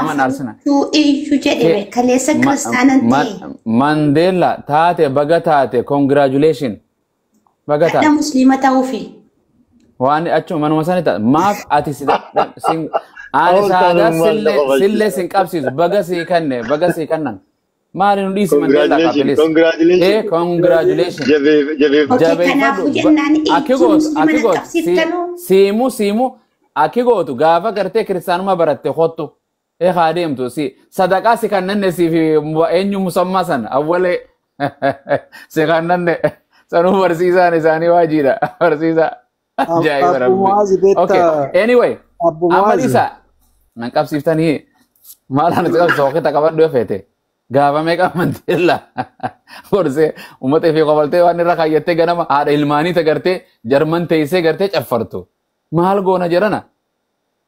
man arsina Iyyuu jedhame kaleessa kiristaanantii. Mandela taate baga taate congratulation baga taate. Hadha musliima ta'uufi. Waan achuma manuma sanita maaf ati ani saada sille sin qabsiisu baga sii kannan. Maali nu dhiisi Mandela kaabilis. Congratulations. Siimu aki gootu gaafa gartee kiristaanuma baratte hottu. Haa deemtu sadaqaa si kannanne si fi eenyu musammaa sana awwalee si kannanne sanuu barsiisaan isaanii waajiidha barsiisaa. Ajaa'iba rabbi. Okay. Anyway. Amalisa. Nan qabsiiftanii maal ani qabsoo kita qabadhu feete. Gaafa meeqa Mandela. Gorsee uummata fi qobaltee waan irra kayyattee ganama haadha ilmaanii tagartee jarman teessee gartee caffartu. Maal goona jedhana.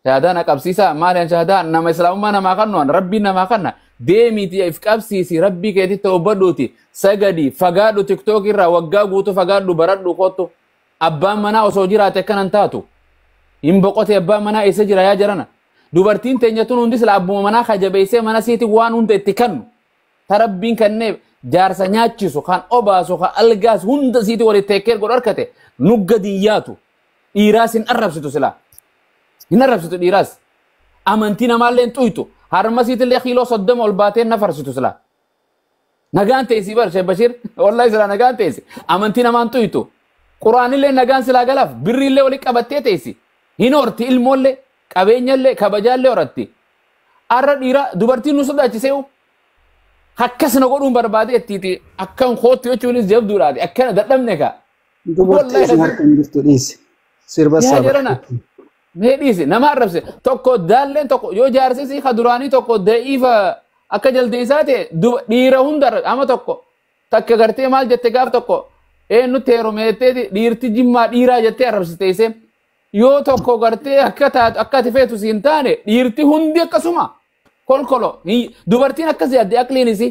Shahaadaan qabsiisaa maaliin shahaadaan nama islaamummaa namaa kannuun rabbii namaa kanna deemiitii if qabsiisi rabbii keetitti obbadhuuti sagadi fagaadhu tiktook irraa waggaa guutuu fagaadhu baradhu kottu abbaan manaa osoo jiraate akkanan taatu hin boqote abbaan manaa eessa jira yaa jarana dubartiin teenyatuun hundi sila abbuma manaa kajabeessee mana siiti waan hunda itti kannu ta rabbiin kanneef jaarsa nyaachisu kan obaasu kan algaas hunda siiti walitti teekkeer godhu harkate nugga diyyaatu dhiiraas hin arrabsitu silaa. Hin arrabsitu dhiiraas amantii namaallee tuytu harma siitillee kiiloo 30 ol baatee nafarsitu silaa. Nagaan teessi bar Sheekh Bashir wallahi silaa nagaan teessi amantii namaan tuytu quraanillee nagaan silaa galaaf birriillee wali qabattee teessi hin horti ilmoollee qabeenyallee kabajaallee horatti arra dhiira dubartiin nu sodaachisee akkasina godhuun barbaade ittiiti akkan kootti jechuunis jabduudhaati akkana dadhabne ka. Dubartiin harkaan jirtu dhiisi sirba sabaa. Meedhiisi nama arrabse tokko daalleen tokko yoo jaarsisi kaduraanii tokko da'iifa akka jalde isaa ta'e dhiira hunda ama tokko takka gartee maal jette gaaf tokko eenyutti heerumeettee dhiirti jimmaa dhiiraa jettee arrabsite isee yoo tokko gartee akka ati feetu siin taane dhiirti hundi akkasuma kolkolo dubartiin akkas yaadde aqliinisi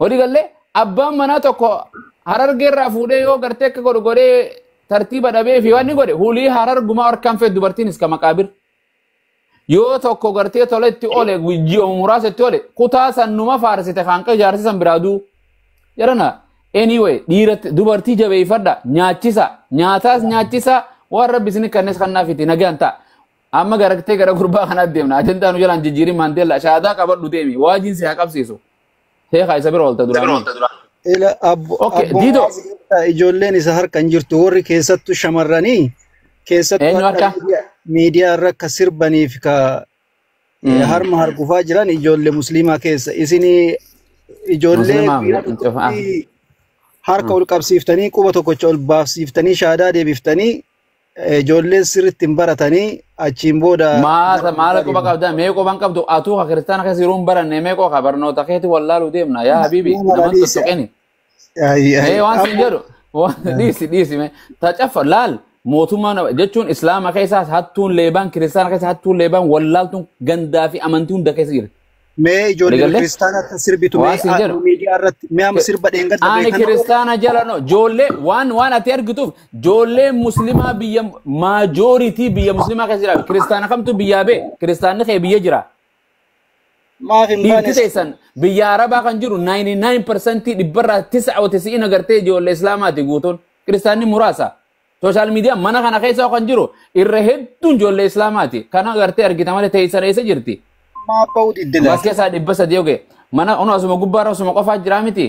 hodhi gallee abbaan manaa tokko harargeerraa fuudhee yoo gartee akka godhu godhee tartiiba dhabee fi wanni godhe hulii harar gumaa harkaan fee dubartiinis ka maqaabir yoo tokko gartee toletti ole ji'oo muraasetti ole kutaa sannuma faarsite hanqa jaarsisan biraaduu jedhana anyway dhiiratti dubartii jabeeffadha nyaachisa nyaataas nyaachisa waan rabbi isin kannes kannaafiti nagaan ta'a amma gartee gara gurbaa kanaatti deemna ajandaa nu jalaan jijjiirin Mandela shahaadaa qabadhu deemi waajiin si haa qabsiisu heekaa isa bira oolta duraanii. Ila Dido ijoolleen isa harkaan jirtu warri keessattuu shamarranii keessattuu miidiyaa irra akka sirbaniif ka harma hargufaa jiran ijoollee musliimaa keessa isinii ijoollee harka ol qabsiiftanii quba tokkocha ol baafsiiftanii shahaadaa deebiftanii ijoolleen sirriitti hin baratanii achiin booda maala quba qabda mee quban qabdu atuu ka kiristaana keessa yeroo hin baranne mee qoo ka barnoota keeti wallaaluu deemna yaa habiibi naman tuttuqeni waan sin jedhu dhiisi mee tacaffa laal mootummaan jechuun islaama keessaas hattuun leebaan kiristaana keessa hattuun leebaan wallaaltuun gandaa fi amantii hunda keessa jirti. Mee ijoollee kiristaana akka sirbitu mee miidiyaa irratti mee amma sirba dheengadda ani kiristaana jala no ijoollee waan ati argituuf ijoollee muslimaa biyya maajoritii biyya muslimaa keessa jira kiristaana kamtu biyyaa bee kiristaanni kee biyya jira. Maaf hin baane teessan biyya arabaa kan jiru 99% dhibbarraa 99 agartee ijoollee islaamaati guutuun kiristaanni muraasa. Social media mana kana keessa kan jiru irra hedduun ijoollee islaamaati kana agartee argita malee teessan eessa jirti. Maapau diddila. Baskee saa dhibba sadii oge mana ono asuma gubbaarra asuma qofaa jira miti.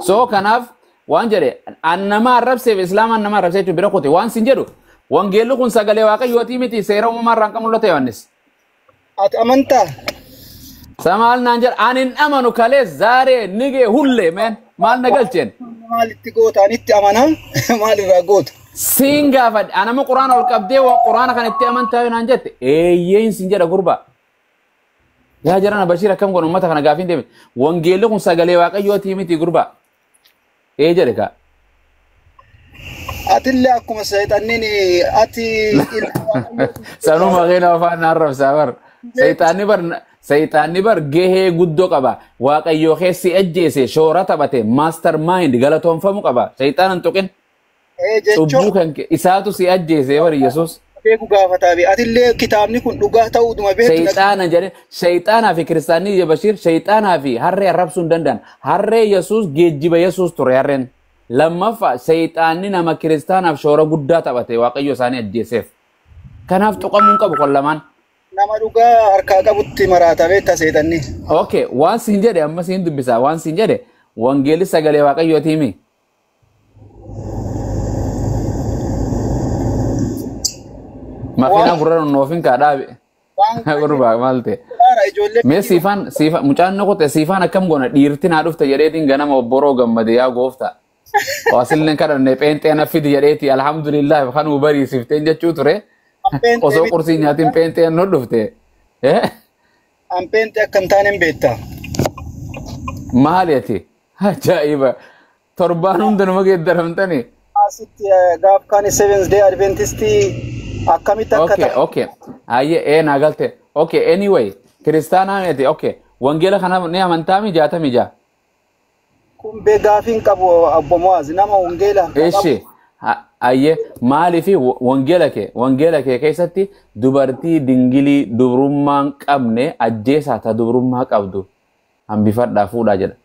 So kanaaf waan jedhe annama arrabseef islaama annama arrabsee jechuun bira qote waan sin jedhu wangeelli kun sagalee waaqayyooti miti seera uumamaan kan mul'ate wannis. Ati amantaa? Samaal naan jedha anin amanu kalee zaaree nigee hullee meen maal na galcheen. Maalitti gootaan itti amanaa maalirraa goota? Siin gaafadhe anama quraana ol qabdee quraana kan itti amantaa yoo naan jette eeyyeen sin jedha gurbaa. Yaa jarana Bashir akkam kun ummata kana gaafin deemte wangeelli kun sagalee waaqayyooti miti gurbaa. Jedhe ka. Atillee akkuma sayxanniin ati sanuma keena afaan arrabsaa bar sayxaanni bar gahee guddoo qaba waaqayyoo keessi ajjeese shoora taphate master mind galatoonfamu qaba sayxaan hin tuqin cubbuu kan isaatu si ajjeese bar Yesuus beeku gaafataa be atillee kitaabni kun dhugaa ta'uuduma beektu shayxaana jedhe shayxaanaa fi kiristaanii ya Bashir shayxaanaa fi harree arrabsuu hin danda'an harree Yesuus geejjiba Yesuus ture harreen lammaffaa shayxaanni nama kiristaanaaf shoora guddaa taphate waaqayyo isaanii ajjeeseef kanaaf tuqamuun qabu kon lamaan nama dhugaa harkaa qabutti maraatamee taseetanni okay waan siin jedhe amma siin dubbisaa waan siin jedhe wangeelli sagalee waaqayyooti himi Makina gurra noofin kaadhaabe. Gurba malte. Me sifan mucaan nokote sifan akkam goona dhiirti naa dhufte jedheetiin ganama obboroo gammade yaa goofta. Waasilleen kadhanne pheenxeen affidi jedheeti alhamdulillah kan bariisifteen jechuu ture. Osoo qursii nyaatiin pheenxeen no dhufte. An pheenxee akkam taanen beekta. Maali ati? Ajaa'iba. Torbaan hunda nama geeddaramtani. Asitti gaaf kan Seventh Day Adventistii akkamit akka okay ayye nagalte okay anyway kristana eti okay wangela kana ne amantami jata mija kumbe gafin qabu abbomoaz nama wangela eshi ayye mali fi wangela ke keessatti dubartii dingili dubrummaan qabne ajjeesa ta dubrummaa qabdu hambifadha fuudha jedha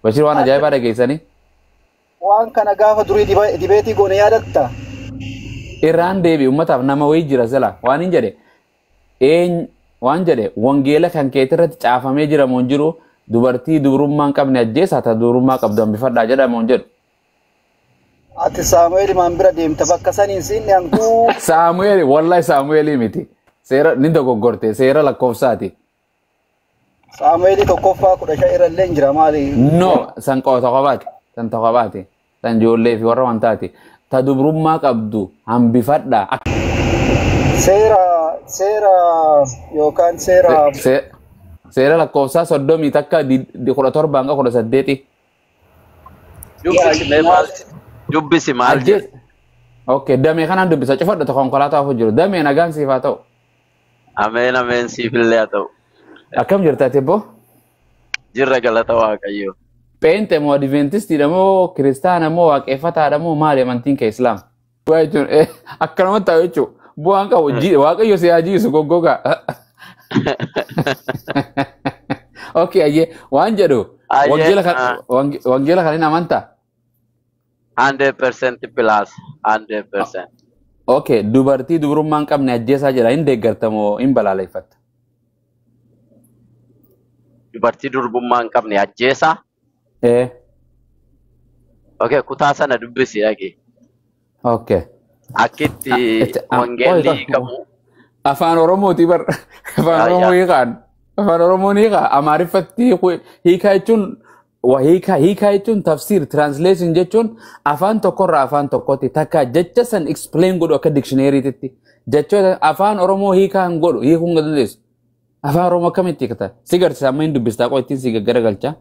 Bashir waan ajaa'iba dhageessanii waan kana gaafa durii dibeetii goone yaadatta Iran deebi ummataaf nama wayii jira sila waan hin jedhe waan jedhe wangeela kan keetirratti caafamee jira moon jiru dubartii dubrummaan qabne ajjeesa ta dubrummaa qabdu hambifadhaa jedha moon jedhu ati Saamu'eel maan bira deemta bakka saniin siinni hanguu Saamu'eel wallahi Saamu'eel miti seera ni dogoggorte seera lakkoofsaati Saamu'eel tokkoffaa 15 irra jira maali no san qoota qabaati san ijoollee fi warra wantaati ta dubrummaa qabdu hambifadha seera yookaan seera lakkoofsaa 30 takka 17 hanga 18 dubbisi maal jedhe okay damee kanaan dubbisa cufadha ta konkolaataa fu jiru damee nagaan siif haa ta'u ameen siifillee haa ta'u akkam jirta tebbo jirra galata waaqayyo Pente mo Adventisti damo Kristana mo waaqeffata damo maali amantiin ke Islam. Waajun akkanuma ta'u jechu bu'aan qabu waaqayyo si ajiisu goggoga. Okay ayye waan jedhu wangeela kan amanta 100% plus 100%. Okay dubartii dubrummaan qabne ajjeesaa jira hin deeggartamoo hin balaaleffatta. Dubartii dubrummaan qabne ajjeesaa Okay, kutaa sana dubbisi yake. Okay. Akitti wangeelli qabu. Afaan Oromooti bar. Afaan Oromoo hiikaan. Afaan Oromoo hiikaa. Amaariffatti hiikaa jechuun hiikaa jechuun tafsir translation jechuun afaan tokkorraa afaan tokkotti takka jecha san explain godhu akka dictionary'titti. Jechoota afaan Oromoo hiikaan godhu hiikuun dandeessu. Afaan Oromoo akkamitti hiikata? Si garsiisa amma hin dubbistaa qoo ittiin si gaggaragalcha.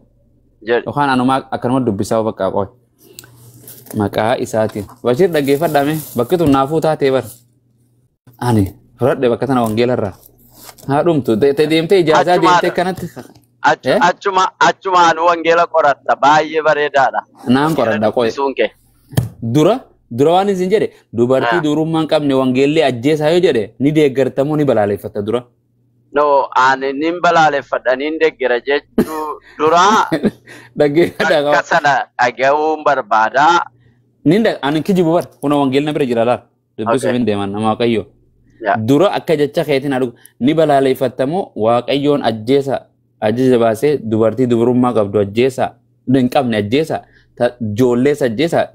Okan anuma akkanuma dubbisaa bakka qoy maqaa isaatiin Bashir dhaggeeffadhame bakki tun naafuu taatee bar ani fudhadhe bakka tana wangeelarraa haa dhumtu deemtee ijaazaa deemtee kanatti achumaan wangeela qoratta baay'ee bareedaadha naan qoradha qoy dura waan isin jedhe dubartii dubrummaan qabne wangeellee ajjeesaa yoo jedhe ni deeggartamoo ni balaaleffatta dura No, ani nin balaaleffadha nin deeggera jechuu dura akkasana dhaga'uun barbaada. Ani kijibu bar kuna wangeelna bira jira laal dubbisuu hin deeman nama waaqayyo. Dura akka jecha keetiin aduu ni balaaleffattamoo waaqayyoon ajjeesa baasee dubartii dubrummaa qabdu ajjeesa hin qabne ajjeesa ijoollees ajjeesa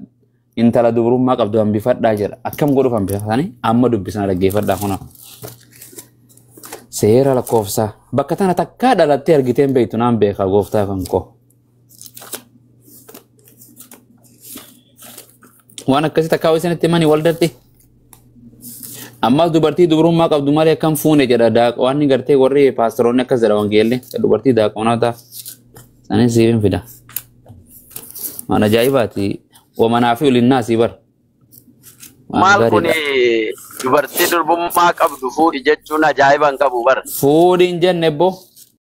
intala dubrummaa qabdu hambifadhaa jira akkam godhuuf hambifatanii amma dubbisana dhaggeeffadhaa kuna. Seera lakkoofsaa bakka tana takkaa dhalattee argiteen beektu naan beekaa gooftaa kan koo. Waan akkasii takkaa isinitti mani waldatti. Ammas dubartii dubrummaa qabdu malee akkam fuune jedha waan ni gartee warri paastoroonni akkas jedha wangeelli dubartii daaqonaata sanis siifin fida. Waan ajaa'ibaati wamanaa fi ulinnaa sii bar. Maal kuni dubartii dubrummaa qabdu fuudhi jechuun ajaa'iban qabu bar. Fuudhiin jenne boo